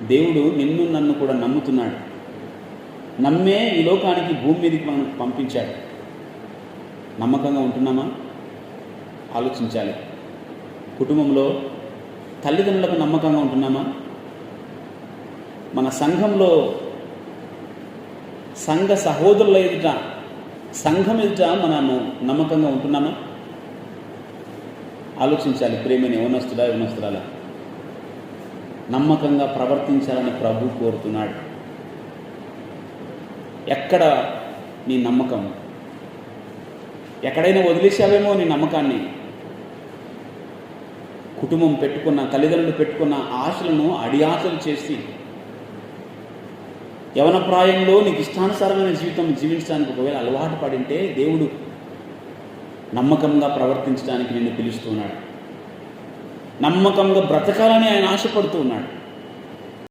దేవుడు నిన్ను నన్ను కూడా నమ్ముతున్నాడు. నమ్మే ఈ లోకానికి భూమి మీదకి మనం పంపించాడు. నమ్మకంగా ఉంటున్నామా? ఆలోచించాలి. కుటుంబంలో తల్లిదండ్రులకు నమ్మకంగా ఉంటున్నామా? మన సంఘంలో సంఘ సహోదరుల ఎదుట, సంఘం ఎదుట మనము నమ్మకంగా ఉంటున్నామా? ఆలోచించాలి. ప్రేమని యవనస్తురాలా నమ్మకంగా ప్రవర్తించాలని ప్రభు కోరుతున్నాడు. ఎక్కడ నీ నమ్మకం? ఎక్కడైనా వదిలేసావేమో నీ నమ్మకాన్ని. కుటుంబం పెట్టుకున్న, తల్లిదండ్రులు పెట్టుకున్న ఆశలను అడియాసలు చేసి యవన ప్రాయంలో నీకు ఇష్టానుసారమైన జీవితం జీవించడానికి ఒకవేళ అలవాటు పడింటే దేవుడు నమ్మకంగా ప్రవర్తించడానికి నిన్ను పిలుస్తున్నాడు. నమ్మకంగా బ్రతకాలని ఆయన ఆశపడుతూ ఉన్నాడు.